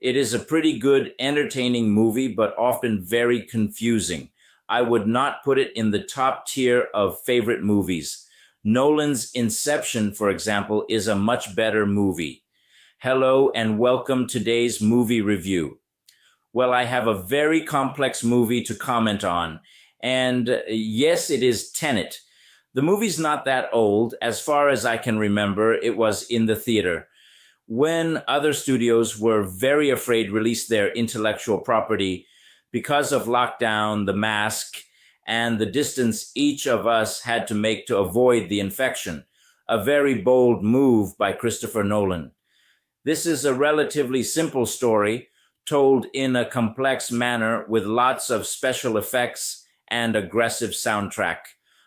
It is a pretty good, entertaining movie, but often very confusing. I would not put it in the top tier of favorite movies. Nolan's Inception, for example, is a much better movie. Hello and welcome to today's movie review. Well, I have a very complex movie to comment on. And yes, it is Tenet. The movie's not that old. As far as I can remember, it was in the theater. When other studios were very afraid to release their intellectual property because of lockdown, the mask, and the distance each of us had to make to avoid the infection. A very bold move by Christopher Nolan. This is a relatively simple story told in a complex manner with lots of special effects and aggressive soundtrack.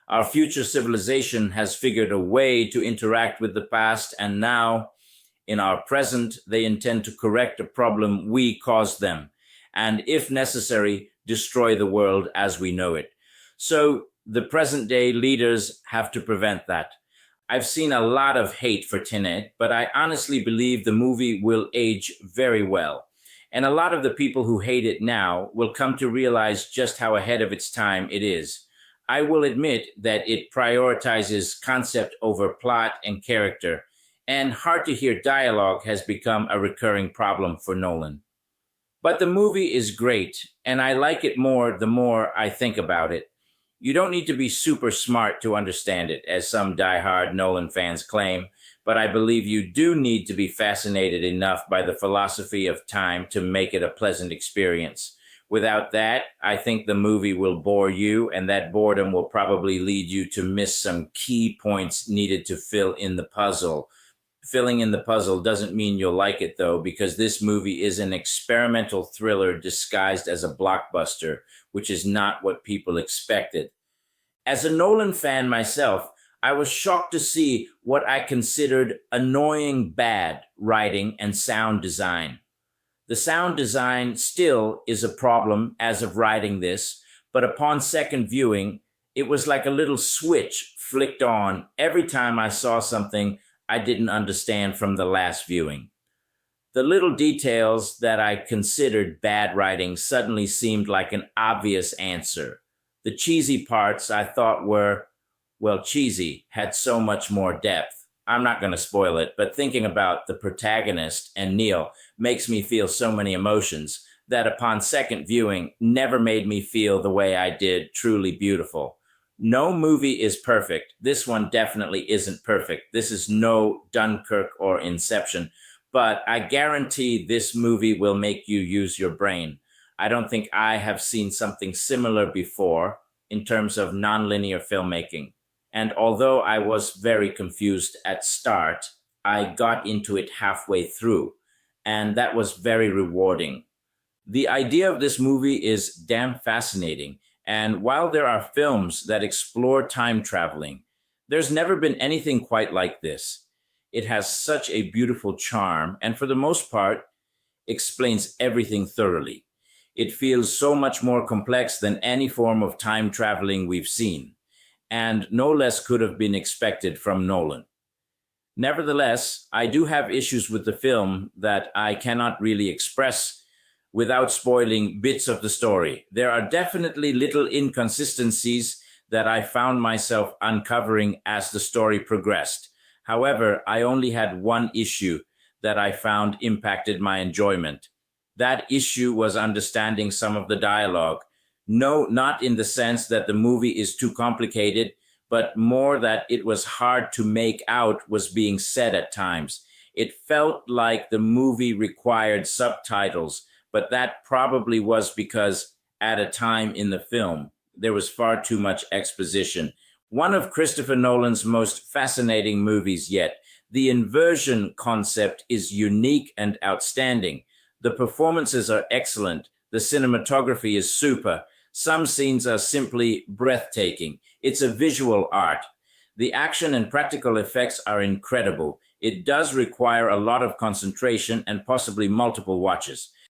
Our future civilization has figured a way to interact with the past, and now, in our present, they intend to correct a problem we caused them, and if necessary, destroy the world as we know it. So the present-day leaders have to prevent that. I've seen a lot of hate for Tenet, but I honestly believe the movie will age very well. And a lot of the people who hate it now will come to realize just how ahead of its time it is. I will admit that it prioritizes concept over plot and character, and hard-to-hear dialogue has become a recurring problem for Nolan. But the movie is great, and I like it more the more I think about it. You don't need to be super smart to understand it, as some die-hard Nolan fans claim, but I believe you do need to be fascinated enough by the philosophy of time to make it a pleasant experience. Without that, I think the movie will bore you, and that boredom will probably lead you to miss some key points needed to fill in the puzzle. Filling in the puzzle doesn't mean you'll like it, though, because this movie is an experimental thriller disguised as a blockbuster, which is not what people expected. As a Nolan fan myself, I was shocked to see what I considered annoying bad writing and sound design. The sound design still is a problem as of writing this, but upon second viewing, it was like a little switch flicked on every time I saw something I didn't understand from the last viewing. The little details that I considered bad writing suddenly seemed like an obvious answer. The cheesy parts I thought were, well, cheesy, had so much more depth. I'm not going to spoil it, but thinking about the protagonist and Neil makes me feel so many emotions that upon second viewing never made me feel the way I did Truly Beautiful. No movie is perfect. This one definitely isn't perfect. This is no Dunkirk or Inception, but I guarantee this movie will make you use your brain. I don't think I have seen something similar before in terms of nonlinear filmmaking. And although I was very confused at start, I got into it halfway through, and that was very rewarding. The idea of this movie is damn fascinating, and while there are films that explore time traveling, there's never been anything quite like this. It has such a beautiful charm, and for the most part, explains everything thoroughly. It feels so much more complex than any form of time traveling we've seen, and no less could have been expected from Nolan. Nevertheless, I do have issues with the film that I cannot really express without spoiling bits of the story. There are definitely little inconsistencies that I found myself uncovering as the story progressed. However, I only had one issue that I found impacted my enjoyment. That issue was understanding some of the dialogue. No, not in the sense that the movie is too complicated, but more that it was hard to make out was being said at times. It felt like the movie required subtitles, but that probably was because at a time in the film, there was far too much exposition. One of Christopher Nolan's most fascinating movies yet. The inversion concept is unique and outstanding. The performances are excellent. The cinematography is super. Some scenes are simply breathtaking. It's a visual art. The action and practical effects are incredible. It does require a lot of concentration and possibly multiple watches.